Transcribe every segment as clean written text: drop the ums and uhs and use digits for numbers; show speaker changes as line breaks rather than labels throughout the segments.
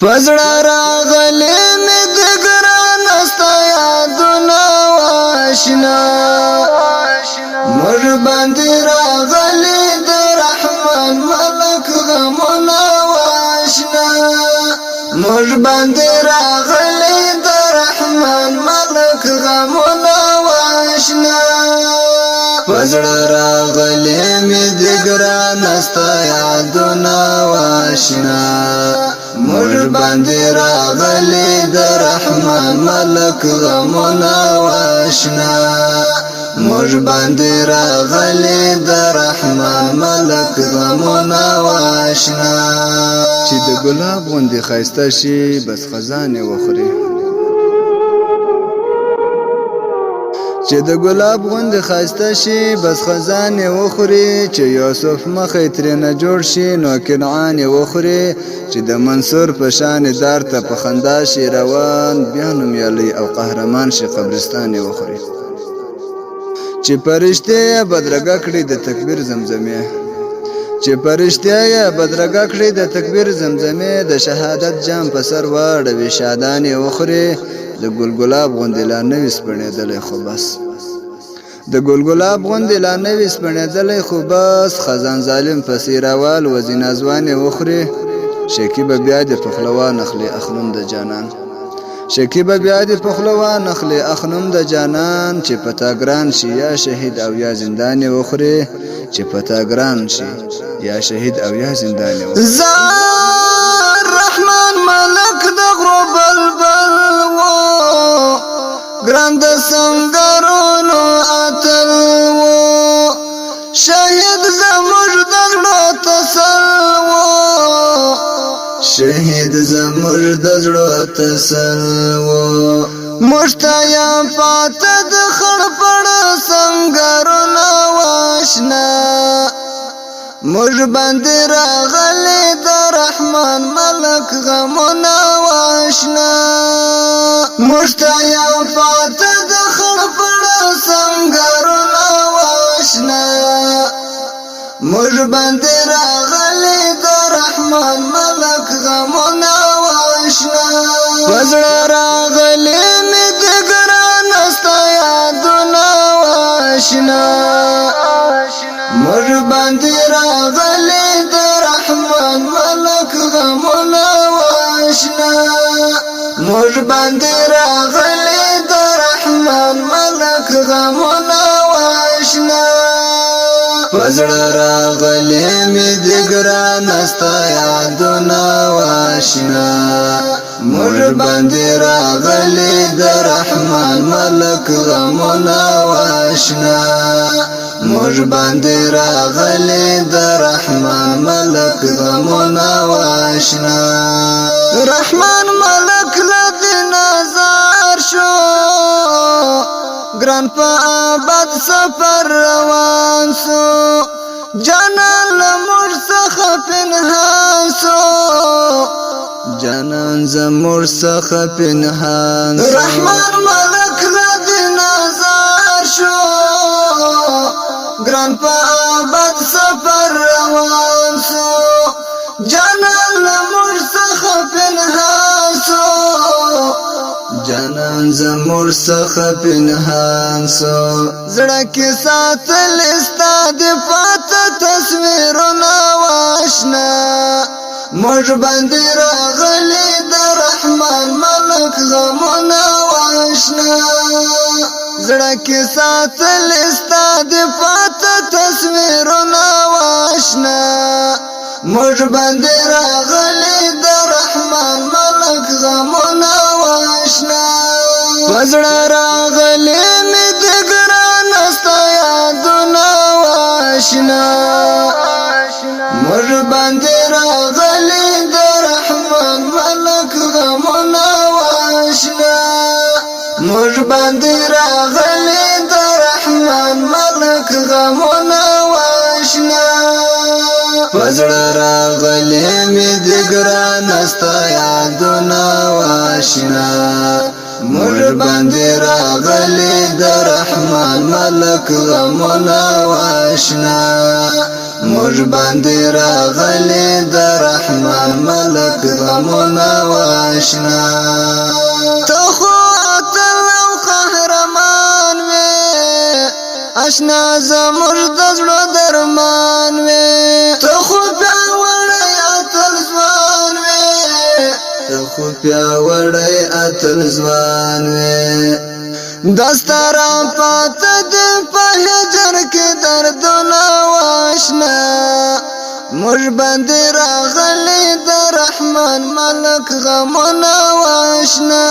پزړه راغلې مې د ګران ستا یادونه واشنا موږ باندې راغلې د رحمان ملک غمونه واشنا موږ باندې راغلې د رحمان ملک غمونه واشنا پزړه راغلې مې د ګران ستا یادونه واشنا موږ باندې راغلې د رحمان ملک غمونه واشنا موږ باندې راغلې د رحمان ملک غمونه واشنا
چې د ګلاب غوندې ښایسته شي بس خزانې وخوري چې د ګلاب غوندې ښایسته شي بس خزانې وخوري چې یوسف مخې ترېنه جوړ شي نو کنعان یې وخوري چې د منصور په شان دار ته په خندا شي روان بیا نومیالی او قهرمان شي قبرستان یې وخوري چې پرشتې یې بدرګه کړي د تکبیر زمزمې چې پرشتیا یې بدرګه کړي د تکبیر زمزمې د شهادت جام په سر واړوي شادان یې وخوري د ګلګلاب غوندې لا نوي سپڼېدلی خو بس د ګلګلاب غوندې لا نوي سپڼېدلی خو بس خزان ظالم پسې راوال وزینه ځوان یې وخوري شکیبه بیا دې پخلوان اخلي اخنوم د جانان شکیبه بیا دې پخلوان اخلي اخنوم د جانان چې پتا ګران شي یا شهید او یا زندان یې وخوري چې پتا ګران شي یا شهید او یا زندان یې وخوري
زار رحمان ملک د غرو بلبل و ګران د سنگرونو اتل و شهید زموږ د زړه تسل و شهید زموږ د زړه تسل و موږ ته یم پاته د خړ پړ سنگرونه واشنا موږ باندې راغلې د رحمان ملک غمونه واشنا موږ ته یم پاته د خړ پړ سنگرونه واشنا موږ باندې راغلې د رحمان ملک غمونه واشنا پزړه راغلې مې د ګران ستا یادونه واشنا موږ باندې راغلې د رحمان ملک غمونه واشنا موږ باندې راغلې د رحمان ملک غمونه واشنا پزړه راغلې مې د ګران ستا یادونه واشنا موږ باندې راغلې د رحمان ملک غمونه واشنا موږ باندې راغلې د رحمان ملک غمونه واشنا رحمان ملک لدی نظر شو ګران په آباد سفر روان سو جانان لمر څخه پنهان سو جانان زمور څخه پنهان سو رحمان ملک لدی نظر شو ګران په آباد سفر روان سو جانان لمر څخه پنهان سو جانان زمور څخه پنهان سو زړه کې ساتل ستا د پاته تصویرونه واشنا موږ باندې راغلې د رحمان ملک غمونه واشنا زړه کې ساتل ستا د پاته تصویرونه واشنا موږ باندې راغلې د رحمان ملک غمونه واشنا پزړه راغلې مې د ګران ستا یادونه واشنا موږ باندې راغلې د رحمان ملک غمونه واشنا موږ باندې راغلې د رحمان ملک غمونه واشنا پزړه راغلې مې د ګران ستا یادونه واشنا موږ باندې راغلې د رحمان ملک غمونه واشنا موږ باندې راغلي د رحمان ملک غمونه واشنا ته خو اتل او قهرمان وې اشنا زموږ د زړه درمان وې ته خو پیاوړی اتل ځوان وې ته خو پیاوړی اتل ځوان وې دستارا پاته دې په هجر کې دردونه واشنا موږ باندې راغلي د رحمان ملک غمونه واشنا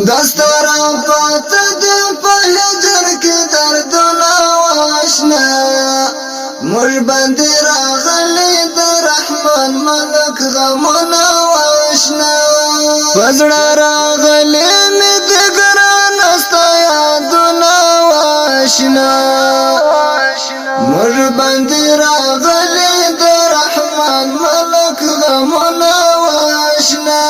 دستارا پاته دې په هجر کې دردونه واشنا موږ باندې راغلي د رحمان ملک غمونه واشنا پزړه راغلي مې د ګران استا یادونه واشنا موږ باندې راغلي د رحمان ملک غمونه واشنا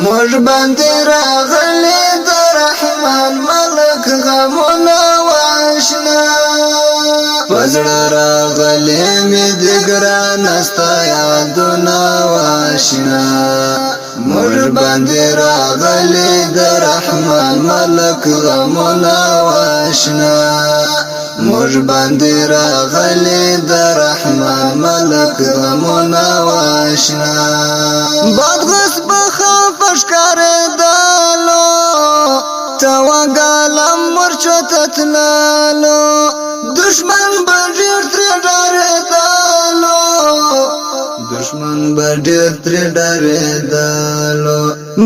موږ باندې راغلي د رحمان ملک غمونه واشنا پزړه راغلي مې د ګران استا یادونه واشنا موږ باندې راغلي د رحمان ملک غمونه واشنا موږ باندې راغلي د رحمان ملک غمونه واشنا بدغس بخاف ښکارېدلو توګالم ورچو تتلالو دشمن به ډېر ترې ډارېدلو دشمن به ډېر ترې ډارېدلو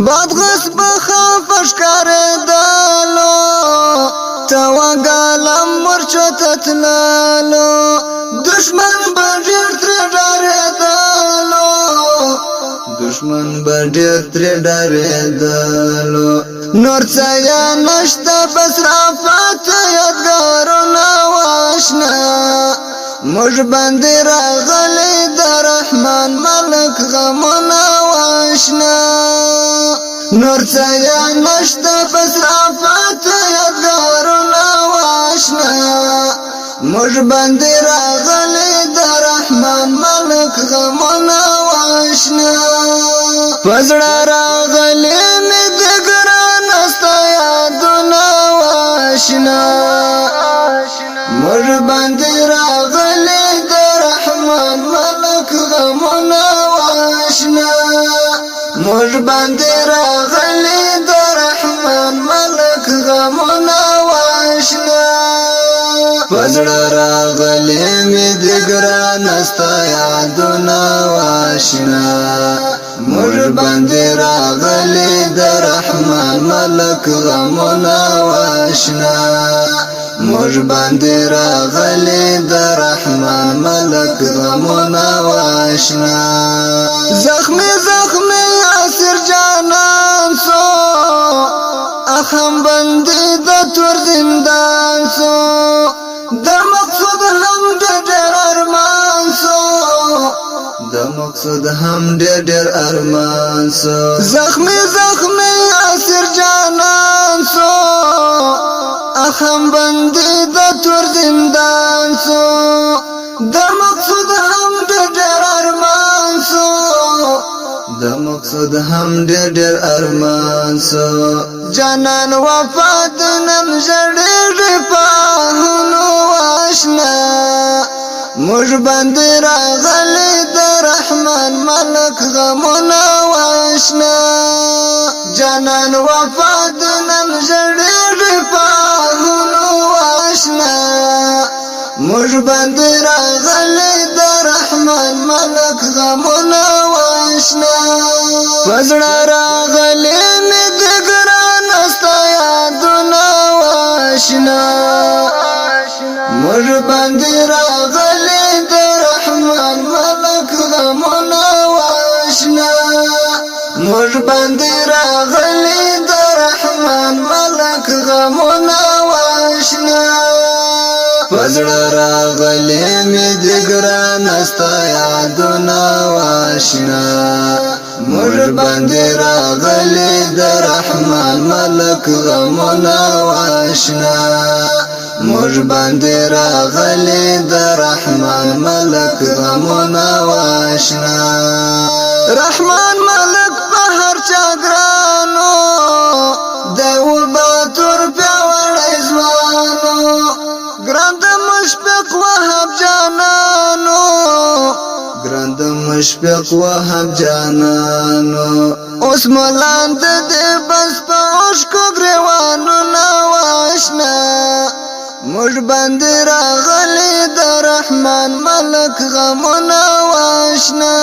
بدغس بخاف ښکارېدلو توګالم ورچو تتلالو دشمن به ډېر ترې ډارېدلو دشمن به ډېر ترې ډارېدلو نور څه یې نشته بس راپاته یادګارونه واشنا موږ باندې راغلي د رحمان ملک غمونه واشنا نور څه یې نشته بس راپاته یادګارونه واشنا موږ باندې راغلي د رحمان ملک غمونه واشنا پزړه راغلي مې د ګران استا یادونه واشنا موږ باندې راغلي د رحمان ملک غمونه واشنا موږ باندې راغلي د رحمان ملک غمونه واشنا پزړه راغلي مې د ګران استا یادونه واشنا موږ باندې راغلي د رحمان ملک غمونه واشنا موږ باندې راغلي د رحمان ملک غمونه واشنا زخمي زخمي اسیر جانان سو اخم بندي د تور زندان سو د مقصود هم ډېر ارمان سو د مقصود هم ډېر ارمان سو زخمي زخمي اسیر جانان سو اخم بندي د تور زندان سو د مقصود هم ډېر ارمان سو د مقصود هم ډېر ارمان سو جانان وفات نن ژړېږي په هونو واشنا موږ باندې راغلي د رحمان ملک غمونه واشنا جانان وفات نن ژړېږي په هونو واشنا موږ باندې راغلي د رحمان ملک غمونه واشنا پزړه راغلي مې د ګران استا یادونه واشنا موږ باندې راغلي د رحمان ملک غمونه واشنا موږ باندې راغلي د رحمان ملک غمونه واشنا پزړه راغلي مې د ګران استا یادونه واشنا موږ باندې راغلي د رحمان ملک غمونه واشنا موږ باندې راغلي د رحمان ملک غمونه واشنا رحمان ملک په هر چا ګرانو دی وباتور پیاوړی ځوانو ګران د مشفق وهب جانانو ګران د مشفق وهب جانانو اوس ملاند دې بس په اوښکو ګریوانو نه واشنا موږ باندې راغلي د رحمان ملک غمونه واشنا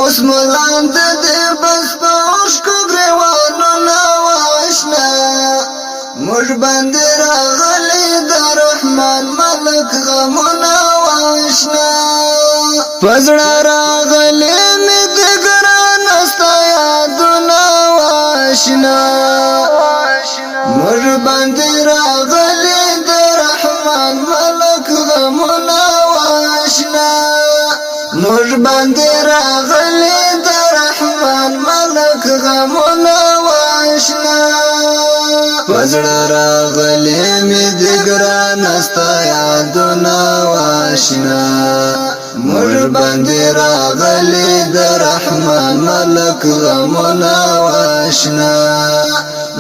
اوس ملاند دې بس په اوښکو ګریوانو نه واشنا موږ باندې راغلي د رحمان ملک غمونه واشنا پزړه راغلي مې د ګران ستا یادونه واشنا موږ باندې راغلي د رحمان ملک غمونه واشنا موږ باندې راغلي د رحمان ملک غمونه واشنا پزړه راغلي مې د ګران ستا یادونه واشنا موږ باندې راغلي د رحمان ملک غمونه واشنا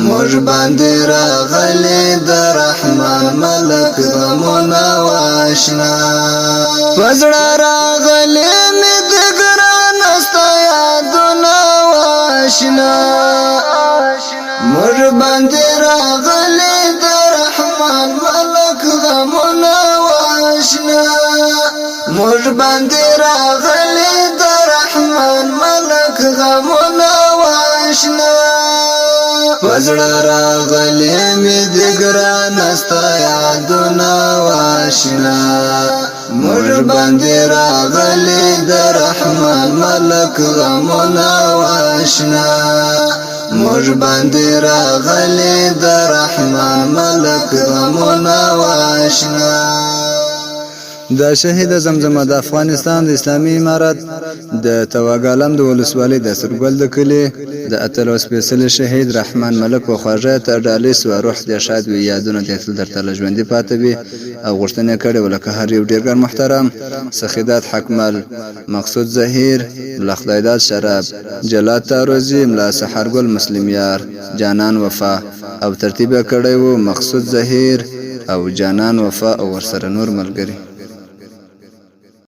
موږ باندې راغلي د رحمان ملک غمونه واشنا پزړه راغلي مې د ګران ستا یادونه واشنا موږ باندې راغلي د رحمان ملک غمونه واشنا موږ باندې راغلي د رحمان ملک غمونه واشنا پزړه راغلي مې د ګران ستا یادونه واشنا موږ باندې راغلي د رحمان ملک غمونه واشنا موږ باندې راغلي د رحمان ملک غمونه واشنا
د شهید زمزمه د افغانستان د اسلامي امارت د تواګالم د ولسوالۍ د سرګل د کلی د اتلو سپېڅلي شهید رحمان ملک په خواږه تر ډالۍ سوه روح دې شاد وي یادونه دې تل درته له ژوندي پاتې وي او غوښتنې کړې وه لکه هر یو ډېر ګران محترم سخیدات حکمل مقصود زهیر ملا خدایداد شراب جلات تاروزي ملا سحرګل مسلم یار جانان وفا او ترتیب یې کړی و مقصود زهیر او جانان وفا او ورسره نور ملګري